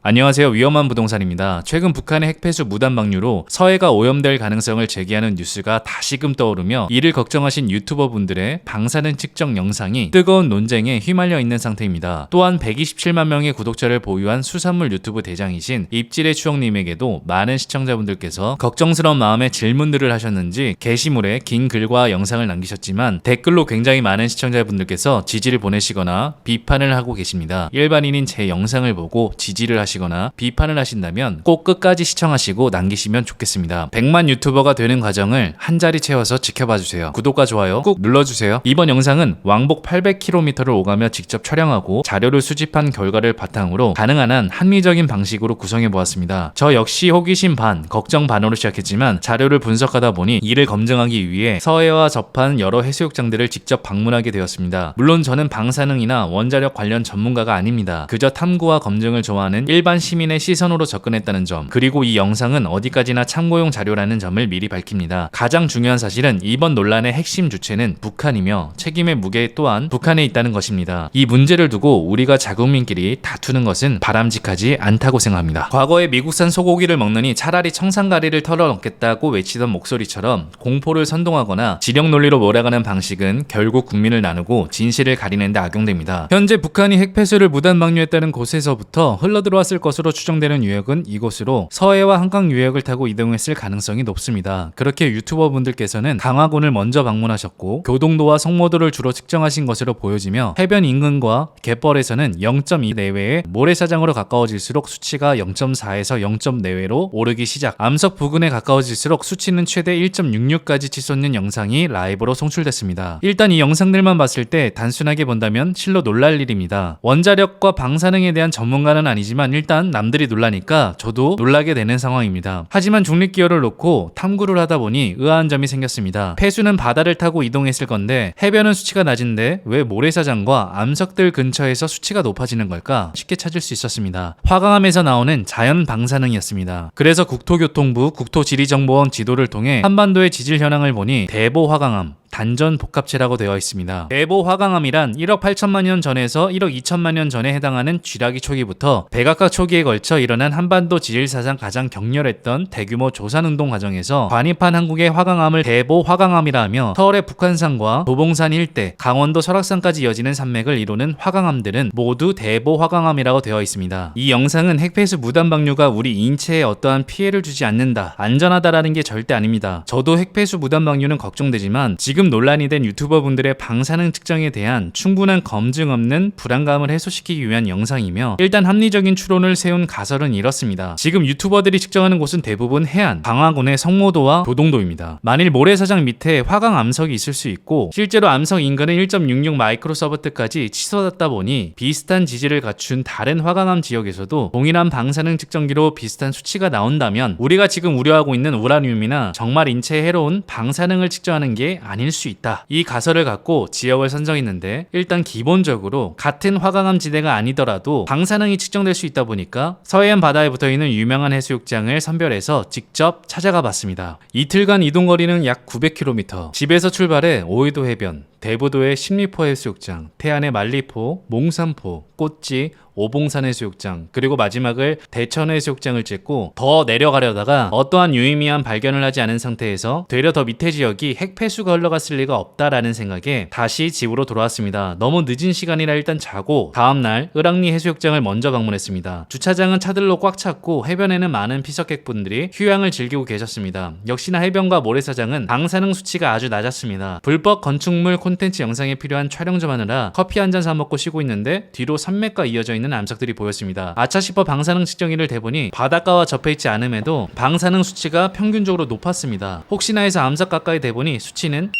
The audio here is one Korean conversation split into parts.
안녕하세요. 위험한 부동산입니다. 최근 북한의 핵폐수 무단 방류로 서해가 오염될 가능성을 제기하는 뉴스가 다시금 떠오르며 이를 걱정하신 유튜버 분들의 방사능 측정 영상이 뜨거운 논쟁에 휘말려 있는 상태입니다. 또한 127만 명의 구독자를 보유한 수산물 유튜브 대장이신 입질의 추억님에게도 많은 시청자분들께서 걱정스러운 마음에 질문들을 하셨는지 게시물에 긴 글과 영상을 남기셨지만 댓글로 굉장히 많은 시청자분들께서 지지를 보내시거나 비판을 하고 계십니다. 일반인인 제 영상을 보고 지지를 하시거나 비판을 하신다면 꼭 끝까지 시청하시고 남기시면 좋겠습니다. 100만 유튜버가 되는 과정을 한 자리 채워서 지켜봐주세요. 구독과 좋아요 꾹 눌러주세요. 이번 영상은 왕복 800km를 오가며 직접 촬영하고 자료를 수집한 결과를 바탕으로 가능한 한 합리적인 방식으로 구성해보았습니다. 저 역시 호기심 반, 걱정 반으로 시작했지만 자료를 분석하다 보니 이를 검증하기 위해 서해와 접한 여러 해수욕장들을 직접 방문하게 되었습니다. 물론 저는 방사능이나 원자력 관련 전문가가 아닙니다. 그저 탐구와 검증을 좋아하는 일반 시민의 시선으로 접근했다는 점, 그리고 이 영상은 어디까지나 참고용 자료라는 점을 미리 밝힙니다. 가장 중요한 사실은 이번 논란의 핵심 주체는 북한이며 책임의 무게 또한 북한에 있다는 것입니다. 이 문제를 두고 우리가 자국민끼리 다투는 것은 바람직하지 않다고 생각합니다. 과거에 미국산 소고기를 먹느니 차라리 청산가리를 털어넣겠다고 외치던 목소리처럼 공포를 선동하거나 지령 논리로 몰아가는 방식은 결국 국민을 나누고 진실을 가리는 데 악용됩니다. 현재 북한이 핵폐수를 무단 방류했다는 곳에서부터 흘러들어왔을 것으로 추정되는 유역은 이곳으로 서해와 한강 유역을 타고 이동했을 가능성이 높습니다. 그렇게 유튜버 분들께서는 강화군을 먼저 방문하셨고 교동도와 성모도를 주로 측정하신 것으로 보여지며 해변 인근과 갯벌에서는 0.2 내외의 모래사장으로 가까워질수록 수치가 0.4에서 0. 내외로 오르기 시작, 암석 부근에 가까워질수록 수치는 최대 1.66까지 치솟는 영상이 라이브로 송출됐습니다. 일단 이 영상들만 봤을 때 단순하게 본다면 실로 놀랄 일입니다. 원자력과 방사능에 대한 전문가는 아니지만 일단 남들이 놀라니까 저도 놀라게 되는 상황입니다. 하지만 중립기여를 놓고 탐구를 하다 보니 의아한 점이 생겼습니다. 폐수는 바다를 타고 이동했을 건데 해변은 수치가 낮은데 왜 모래사장과 암석들 근처에서 수치가 높아지는 걸까? 쉽게 찾을 수 있었습니다. 화강암에서 나오는 자연 방사능이었습니다. 그래서 국토교통부 국토지리정보원 지도를 통해 한반도의 지질 현황을 보니 대보 화강암, 단전 복합체라고 되어 있습니다. 대보 화강암이란 1억 8천만 년 전에서 1억 2천만 년 전에 해당하는 쥐라기 초기부터 백악과 초기에 걸쳐 일어난 한반도 지질사상 가장 격렬했던 대규모 조산운동 과정에서 관입한 한국의 화강암을 대보 화강암이라 하며 서울의 북한산과 도봉산 일대, 강원도 설악산까지 이어지는 산맥을 이루는 화강암들은 모두 대보 화강암이라고 되어 있습니다. 이 영상은 핵폐수 무단 방류가 우리 인체에 어떠한 피해를 주지 않는다, 안전하다라는 게 절대 아닙니다. 저도 핵폐수 무단 방류는 걱정되지만 지금 논란이 된 유튜버 분들의 방사능 측정에 대한 충분한 검증 없는 불안감을 해소시키기 위한 영상이며 일단 합리적인 추론을 세운 가설은 이렇습니다. 지금 유튜버들이 측정하는 곳은 대부분 해안, 강화군의 성모도와 교동도입니다. 만일 모래사장 밑에 화강 암석이 있을 수 있고 실제로 암석 인근은 1.66 마이크로서버트까지 치솟았다 보니 비슷한 지질을 갖춘 다른 화강암 지역에서도 동일한 방사능 측정기로 비슷한 수치가 나온다면 우리가 지금 우려하고 있는 우라늄이나 정말 인체에 해로운 방사능을 측정하는 게 아닐 수 있다. 이 가설을 갖고 지역을 선정했는데 일단 기본적으로 같은 화강암 지대가 아니더라도 방사능이 측정될 수 있다 보니까 서해안 바다에 붙어있는 유명한 해수욕장을 선별해서 직접 찾아가 봤습니다. 이틀간 이동거리는 약 900km, 집에서 출발해 오이도 해변, 대부도의 십리포 해수욕장, 태안의 만리포, 몽산포, 꽃지, 오봉산 해수욕장, 그리고 마지막을 대천 해수욕장을 찍고 더 내려가려다가 어떠한 유의미한 발견을 하지 않은 상태에서 되려 더 밑에 지역이 핵폐수가 흘러갔을 리가 없다라는 생각에 다시 집으로 돌아왔습니다. 너무 늦은 시간이라 일단 자고 다음날 을왕리 해수욕장을 먼저 방문했습니다. 주차장은 차들로 꽉 찼고 해변에는 많은 피서객분들이 휴양을 즐기고 계셨습니다. 역시나 해변과 모래사장은 방사능 수치가 아주 낮았습니다. 불법 건축물 콘텐츠 영상에 필요한 촬영 좀 하느라 커피 한잔 사 먹고 쉬고 있는데 뒤로 산맥과 이어져 있는 암석들이 보였습니다. 아차 싶어 방사능 측정기를 대보니 바닷가와 접해있지 않음에도 방사능 수치가 평균적으로 높았습니다. 혹시나 해서 암석 가까이 대보니 수치는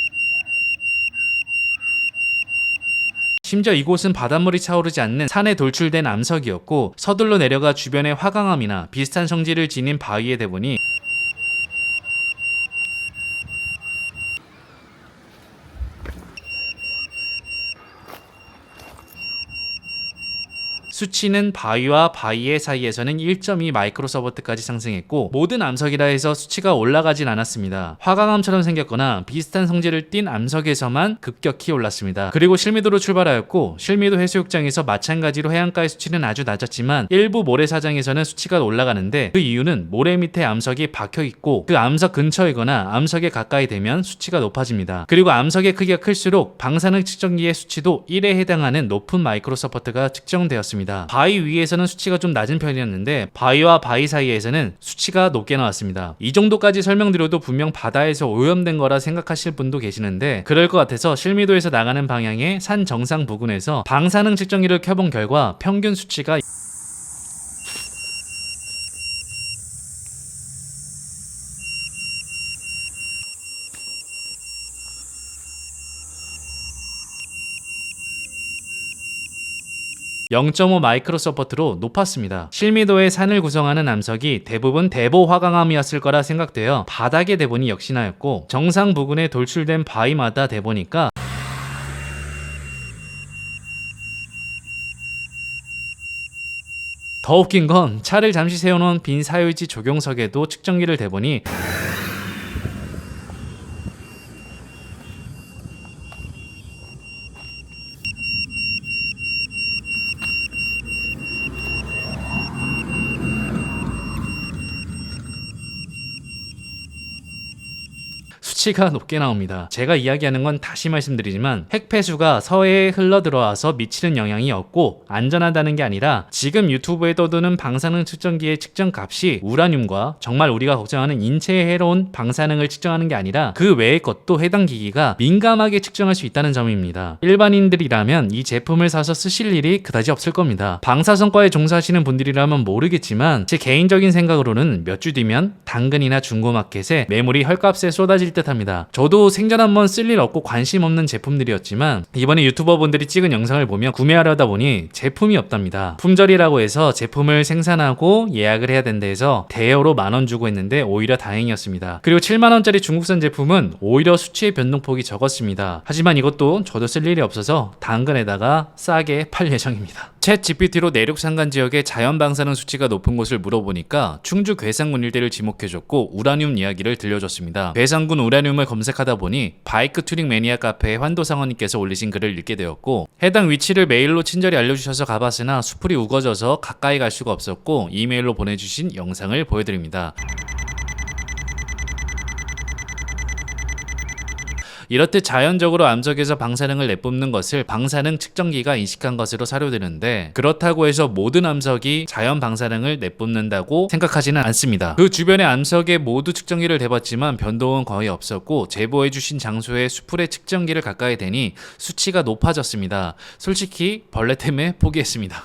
심지어 이곳은 바닷물이 차오르지 않는 산에 돌출된 암석이었고 서둘러 내려가 주변의 화강암이나 비슷한 성질을 지닌 바위에 대보니 수치는 바위와 바위의 사이에서는 1.2 마이크로서버트까지 상승했고 모든 암석이라 해서 수치가 올라가진 않았습니다. 화강암처럼 생겼거나 비슷한 성질을 띤 암석에서만 급격히 올랐습니다. 그리고 실미도로 출발하였고 실미도 해수욕장에서 마찬가지로 해안가의 수치는 아주 낮았지만 일부 모래사장에서는 수치가 올라가는데 그 이유는 모래 밑에 암석이 박혀있고 그 암석 근처이거나 암석에 가까이 되면 수치가 높아집니다. 그리고 암석의 크기가 클수록 방사능 측정기의 수치도 1에 해당하는 높은 마이크로서퍼트가 측정되었습니다. 바위 위에서는 수치가 좀 낮은 편이었는데 바위와 바위 사이에서는 수치가 높게 나왔습니다. 이 정도까지 설명드려도 분명 바다에서 오염된 거라 생각하실 분도 계시는데 그럴 것 같아서 실미도에서 나가는 방향의 산 정상 부근에서 방사능 측정기를 켜본 결과 평균 수치가 (0.5) 마이크로서퍼트로 높았습니다. 실미도의 산을 구성하는 암석이 대부분 대보 화강암이었을 거라 생각되어 바닥의 대본이 역시나였고 정상 부근에 돌출된 바위마다 대보니까 더 웃긴 건 차를 잠시 세워놓은 빈 사유지 조경석에도 측정기를 대보니 수치가 높게 나옵니다. 제가 이야기하는 건 다시 말씀드리지만 핵폐수가 서해에 흘러들어와서 미치는 영향이 없고 안전하다는 게 아니라 지금 유튜브에 떠도는 방사능 측정기의 측정 값이 우라늄과 정말 우리가 걱정하는 인체에 해로운 방사능을 측정하는 게 아니라 그 외의 것도 해당 기기가 민감하게 측정할 수 있다는 점입니다. 일반인들이라면 이 제품을 사서 쓰실 일이 그다지 없을 겁니다. 방사선과에 종사하시는 분들이라면 모르겠지만 제 개인적인 생각으로는 몇 주 뒤면 당근이나 중고마켓에 매물이 헐값에 쏟아질 듯 합니다. 저도 생전 한번 쓸 일 없고 관심 없는 제품들이었지만 이번에 유튜버분들이 찍은 영상을 보면 구매하려다 보니 제품이 없답니다. 품절이라고 해서 제품을 생산하고 예약을 해야 된다 해서 대여로 10,000원 주고 했는데 오히려 다행이었습니다. 그리고 70,000원짜리 중국산 제품은 오히려 수치의 변동폭이 적었습니다. 하지만 이것도 저도 쓸 일이 없어서 당근에다가 싸게 팔 예정입니다. 챗 GPT로 내륙 산간 지역의 자연 방사능 수치가 높은 곳을 물어보니까 충주 괴산군 일대를 지목해줬고 우라늄 이야기를 들려줬습니다. 괴산군 우라늄을 검색하다 보니 바이크 튜닝 매니아 카페의 환도상원님께서 올리신 글을 읽게 되었고 해당 위치를 메일로 친절히 알려주셔서 가봤으나 수풀이 우거져서 가까이 갈 수가 없었고 이메일로 보내주신 영상을 보여드립니다. 이렇듯 자연적으로 암석에서 방사능을 내뿜는 것을 방사능 측정기가 인식한 것으로 사료되는데 그렇다고 해서 모든 암석이 자연 방사능을 내뿜는다고 생각하지는 않습니다. 그 주변의 암석에 모두 측정기를 대봤지만 변동은 거의 없었고 제보해주신 장소에 수풀의 측정기를 가까이 대니 수치가 높아졌습니다. 솔직히 벌레 때문에 포기했습니다.